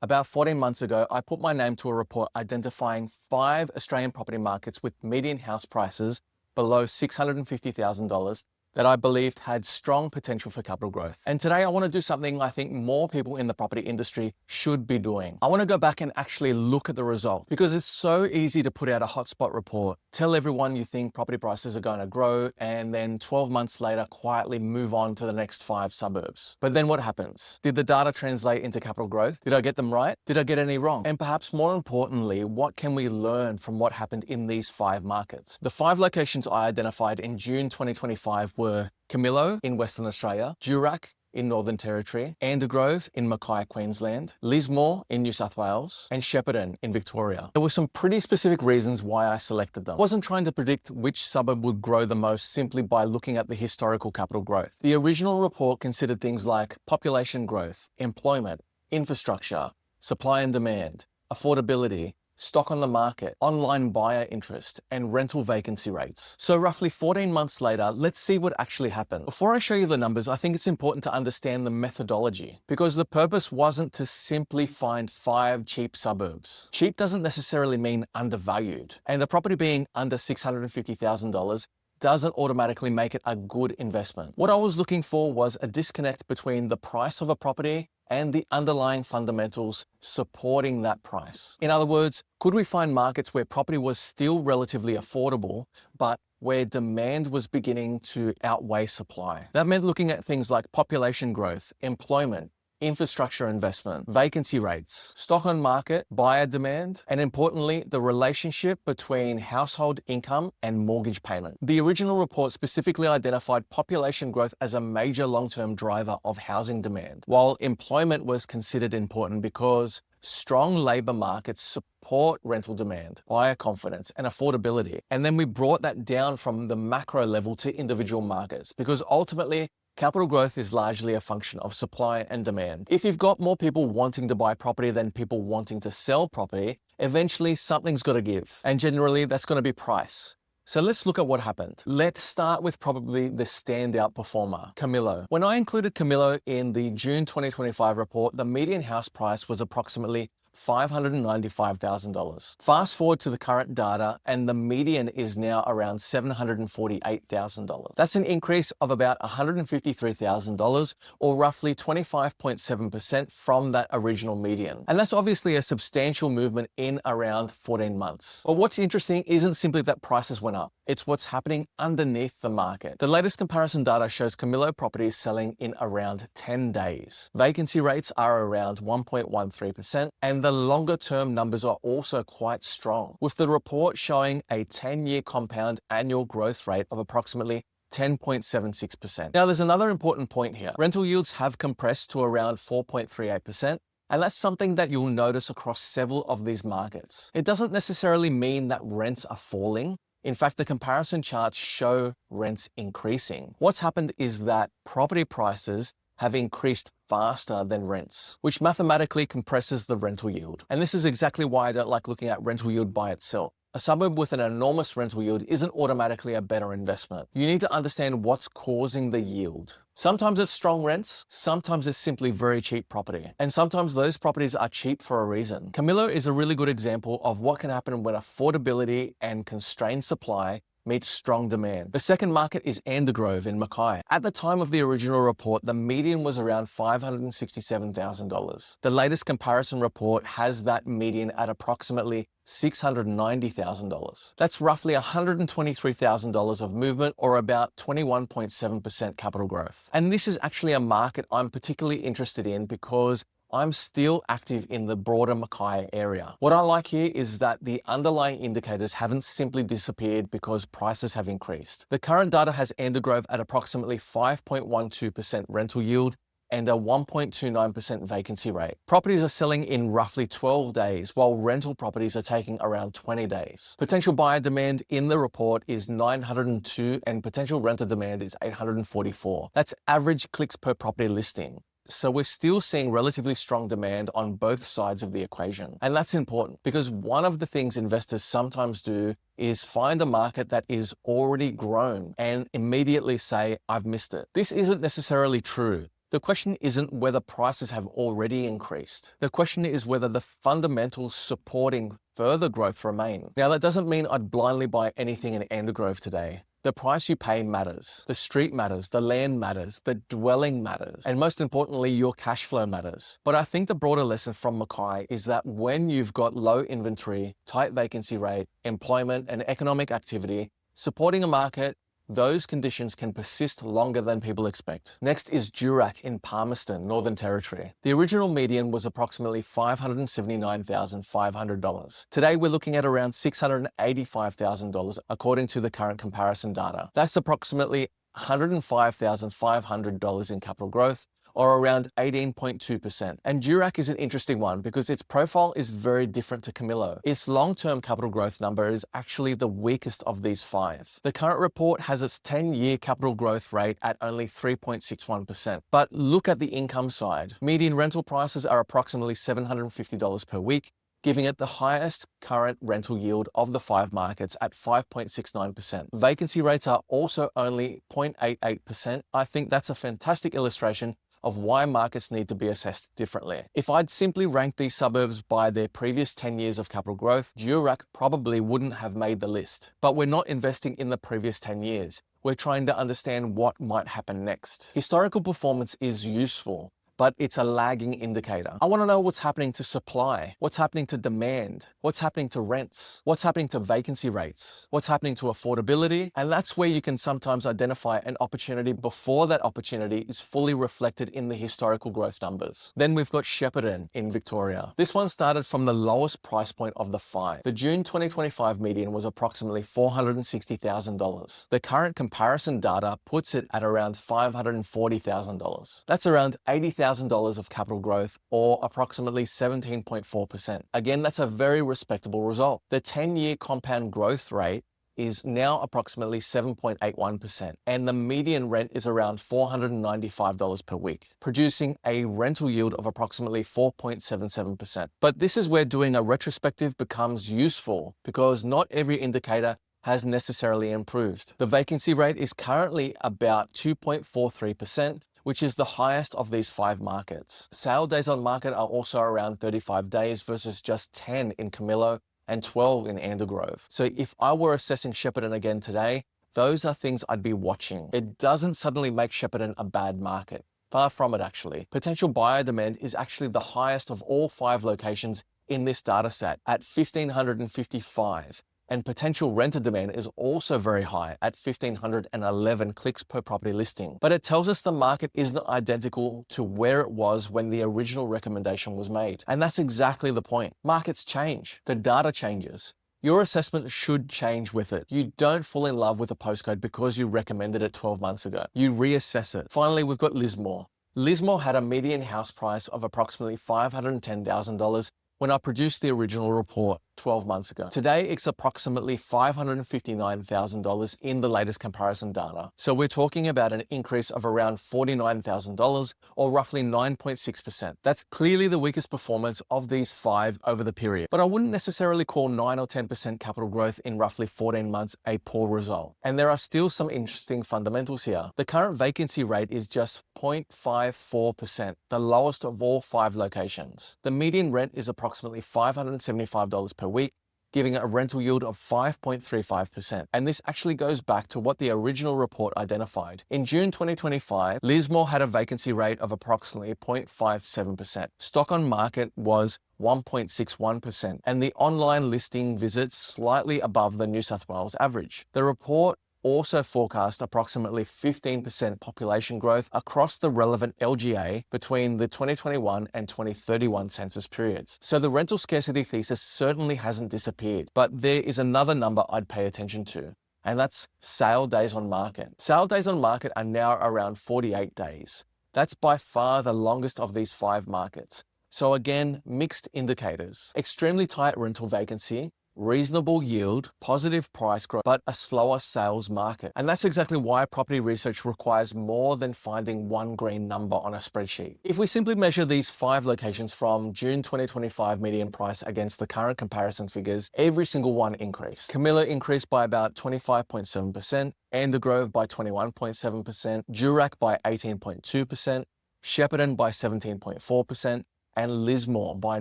About 14 months ago, I put my name to a report identifying 5 Australian property markets with median house prices below $650,000 that I believed had strong potential for capital growth. And today I want to do something I think more people in the property industry should be doing. I want to go back and actually look at the result, because it's so easy to put out a hotspot report, tell everyone you think property prices are going to grow, and then 12 months later quietly move on to the next 5 suburbs. But then what happens? Did the data translate into capital growth? Did I get them right? Did I get any wrong? And perhaps more importantly, what can we learn from what happened in these 5 markets? The 5 locations I identified in June 2025 were Camillo in Western Australia, Durack in Northern Territory, Andergrove in Mackay, Queensland, Lismore in New South Wales, and Shepparton in Victoria. There were some pretty specific reasons why I selected them. I wasn't trying to predict which suburb would grow the most simply by looking at the historical capital growth. The original report considered things like population growth, employment, infrastructure, supply and demand, affordability, stock on the market, online buyer interest, and rental vacancy rates. So roughly 14 months later, let's see what actually happened. Before I show you the numbers, I think it's important to understand the methodology, because the purpose wasn't to simply find 5 cheap suburbs. Cheap doesn't necessarily mean undervalued, and the property being under $650,000 doesn't automatically make it a good investment. What I was looking for was a disconnect between the price of a property and the underlying fundamentals supporting that price. In other words, could we find markets where property was still relatively affordable, but where demand was beginning to outweigh supply? That meant looking at things like population growth, employment, infrastructure investment, vacancy rates, stock on market, buyer demand, and importantly, the relationship between household income and mortgage payment. The original report specifically identified population growth as a major long-term driver of housing demand, while employment was considered important because strong labour markets support rental demand, buyer confidence, and affordability. And then we brought that down from the macro level to individual markets, because ultimately, capital growth is largely a function of supply and demand. If you've got more people wanting to buy property than people wanting to sell property, eventually something's got to give. And generally, that's going to be price. So let's look at what happened. Let's start with probably the standout performer, Camillo. When I included Camillo in the June 2025 report, the median house price was approximately $595,000. Fast forward to the current data, and the median is now around $748,000. That's an increase of about $153,000, or roughly 25.7% from that original median. And that's obviously a substantial movement in around 14 months. But what's interesting isn't simply that prices went up. It's what's happening underneath the market. The latest comparison data shows Camillo properties selling in around 10 days. Vacancy rates are around 1.13%, and the longer term numbers are also quite strong, with the report showing a 10-year compound annual growth rate of approximately 10.76%. Now, there's another important point here. Rental yields have compressed to around 4.38%, and that's something that you'll notice across several of these markets. It doesn't necessarily mean that rents are falling. In fact, the comparison charts show rents increasing. What's happened is that property prices have increased faster than rents, which mathematically compresses the rental yield. And this is exactly why I don't like looking at rental yield by itself. A suburb with an enormous rental yield isn't automatically a better investment. You need to understand what's causing the yield. Sometimes it's strong rents, sometimes it's simply very cheap property, and sometimes those properties are cheap for a reason. Camillo is a really good example of what can happen when affordability and constrained supply meets strong demand. The second market is Andergrove in Mackay. At the time of the original report, the median was around $567,000. The latest comparison report has that median at approximately $690,000. That's roughly $123,000 of movement, or about 21.7% capital growth. And this is actually a market I'm particularly interested in because I'm still active in the broader Mackay area. What I like here is that the underlying indicators haven't simply disappeared because prices have increased. The current data has Andergrove at approximately 5.12% rental yield and a 1.29% vacancy rate. Properties are selling in roughly 12 days, while rental properties are taking around 20 days. Potential buyer demand in the report is 902 and potential renter demand is 844. That's average clicks per property listing. So we're still seeing relatively strong demand on both sides of the equation. And that's important because one of the things investors sometimes do is find a market that is already grown and immediately say, I've missed it. This isn't necessarily true. The question isn't whether prices have already increased. The question is whether the fundamentals supporting further growth remain. Now, that doesn't mean I'd blindly buy anything in Andergrove today. The price you pay matters. The street matters, the land matters, the dwelling matters, and most importantly, your cash flow matters. But I think the broader lesson from Mackay is that when you've got low inventory, tight vacancy rate, employment, and economic activity supporting a market, those conditions can persist longer than people expect. Next is Durack in Palmerston, Northern Territory. The original median was approximately $579,500. Today, we're looking at around $685,000 according to the current comparison data. That's approximately $105,500 in capital growth, or around 18.2%. And Durack is an interesting one because its profile is very different to Camillo. Its long-term capital growth number is actually the weakest of these five. The current report has its 10-year capital growth rate at only 3.61%. But look at the income side. Median rental prices are approximately $750 per week, giving it the highest current rental yield of the five markets at 5.69%. Vacancy rates are also only 0.88%. I think that's a fantastic illustration of why markets need to be assessed differently. If I'd simply ranked these suburbs by their previous 10 years of capital growth, Durack probably wouldn't have made the list. But we're not investing in the previous 10 years. We're trying to understand what might happen next. Historical performance is useful, but it's a lagging indicator. I want to know what's happening to supply, what's happening to demand, what's happening to rents, what's happening to vacancy rates, what's happening to affordability, and that's where you can sometimes identify an opportunity before that opportunity is fully reflected in the historical growth numbers. Then we've got Shepparton in Victoria. This one started from the lowest price point of the five. The June 2025 median was approximately $460,000. The current comparison data puts it at around $540,000. That's around $80,000 of capital growth, or approximately 17.4%. Again, that's a very respectable result. The 10-year compound growth rate is now approximately 7.81%, and the median rent is around $495 per week, producing a rental yield of approximately 4.77%. But this is where doing a retrospective becomes useful, because not every indicator has necessarily improved. The vacancy rate is currently about 2.43%, which is the highest of these five markets. Sale days on market are also around 35 days versus just 10 in Camillo and 12 in Andergrove. So if I were assessing Shepparton again today, those are things I'd be watching. It doesn't suddenly make Shepparton a bad market. Far from it, actually. Potential buyer demand is actually the highest of all five locations in this data set at 1,555. And potential renter demand is also very high at 1,511 clicks per property listing. But it tells us the market isn't identical to where it was when the original recommendation was made. And that's exactly the point. Markets change. The data changes. Your assessment should change with it. You don't fall in love with a postcode because you recommended it 12 months ago. You reassess it. Finally, we've got Lismore. Lismore had a median house price of approximately $510,000 when I produced the original report 12 months ago. Today, it's approximately $559,000 in the latest comparison data. So we're talking about an increase of around $49,000, or roughly 9.6%. That's clearly the weakest performance of these five over the period. But I wouldn't necessarily call 9 or 10% capital growth in roughly 14 months a poor result. And there are still some interesting fundamentals here. The current vacancy rate is just 0.54%, the lowest of all five locations. The median rent is approximately $575 per week, giving a rental yield of 5.35%. And this actually goes back to what the original report identified. In June 2025, Lismore had a vacancy rate of approximately 0.57%. Stock on market was 1.61%, and the online listing visits slightly above the New South Wales average. The report also forecast approximately 15% population growth across the relevant LGA between the 2021 and 2031 census periods. So the rental scarcity thesis certainly hasn't disappeared, but there is another number I'd pay attention to, and that's sale days on market. Sale days on market are now around 48 days. That's by far the longest of these five markets. So again, mixed indicators. Extremely tight rental vacancy, reasonable yield, positive price growth, but a slower sales market. And that's exactly why property research requires more than finding one green number on a spreadsheet. If we simply measure these five locations from June 2025 median price against the current comparison figures, every single one increased. Camillo increased by about 25.7%, Andergrove by 21.7%, Durack by 18.2%, Shepparton by 17.4%, and Lismore by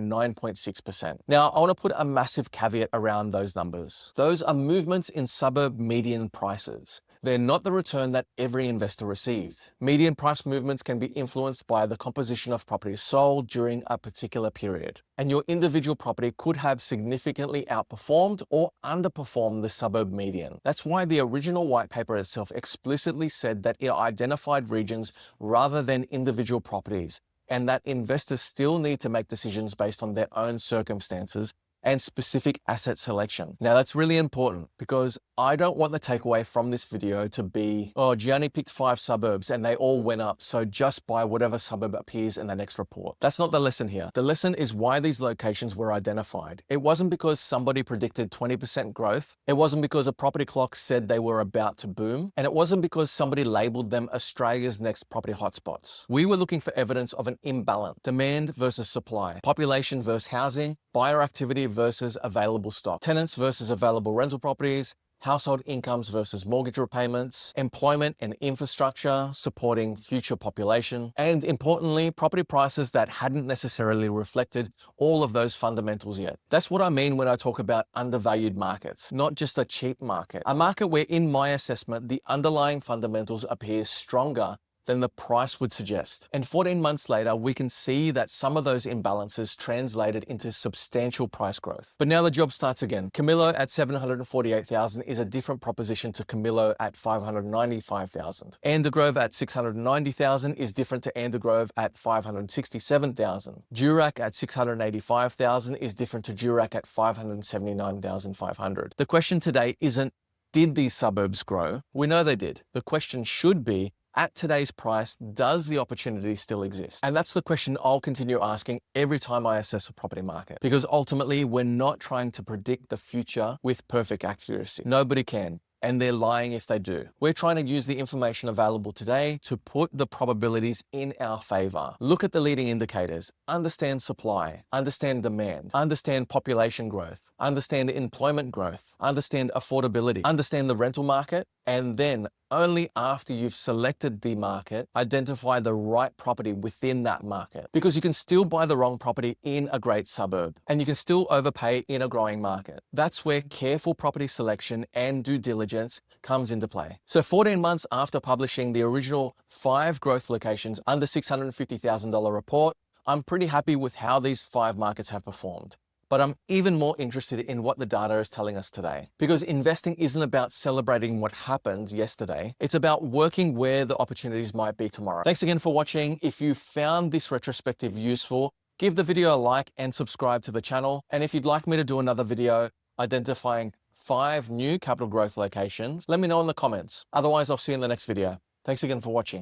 9.6%. Now, I want to put a massive caveat around those numbers. Those are movements in suburb median prices. They're not the return that every investor received. Median price movements can be influenced by the composition of properties sold during a particular period, and your individual property could have significantly outperformed or underperformed the suburb median. That's why the original white paper itself explicitly said that it identified regions rather than individual properties, and that investors still need to make decisions based on their own circumstances and specific asset selection. Now, that's really important because I don't want the takeaway from this video to be, oh, Gianni picked 5 suburbs and they all went up, so just buy whatever suburb appears in the next report. That's not the lesson here. The lesson is why these locations were identified. It wasn't because somebody predicted 20% growth. It wasn't because a property clock said they were about to boom. And it wasn't because somebody labeled them Australia's next property hotspots. We were looking for evidence of an imbalance: demand versus supply, population versus housing, buyer activity versus available stock, tenants versus available rental properties, household incomes versus mortgage repayments, employment and infrastructure supporting future population, and importantly, property prices that hadn't necessarily reflected all of those fundamentals yet. That's what I mean when I talk about undervalued markets, not just a cheap market. A market where, in my assessment, the underlying fundamentals appear stronger than the price would suggest. And 14 months later, we can see that some of those imbalances translated into substantial price growth. But now the job starts again. Camillo at $748,000 is a different proposition to Camillo at $595,000. Andergrove at $690,000 is different to Andergrove at $567,000. Durack at $685,000 is different to Durack at $579,500. The question today isn't, did these suburbs grow? We know they did. The question should be, at today's price, does the opportunity still exist? And that's the question I'll continue asking every time I assess a property market, because ultimately we're not trying to predict the future with perfect accuracy. Nobody can, and they're lying if they do. We're trying to use the information available today to put the probabilities in our favor. Look at the leading indicators, understand supply, understand demand, understand population growth, understand employment growth, understand affordability, understand the rental market, and then only after you've selected the market, identify the right property within that market. Because you can still buy the wrong property in a great suburb, and you can still overpay in a growing market. That's where careful property selection and due diligence comes into play. So 14 months after publishing the original 5 growth locations under $650,000 report, I'm pretty happy with how these 5 markets have performed. But I'm even more interested in what the data is telling us today. Because investing isn't about celebrating what happened yesterday. It's about working where the opportunities might be tomorrow. Thanks again for watching. If you found this retrospective useful, give the video a like and subscribe to the channel. And if you'd like me to do another video identifying 5 new capital growth locations, let me know in the comments. Otherwise, I'll see you in the next video. Thanks again for watching.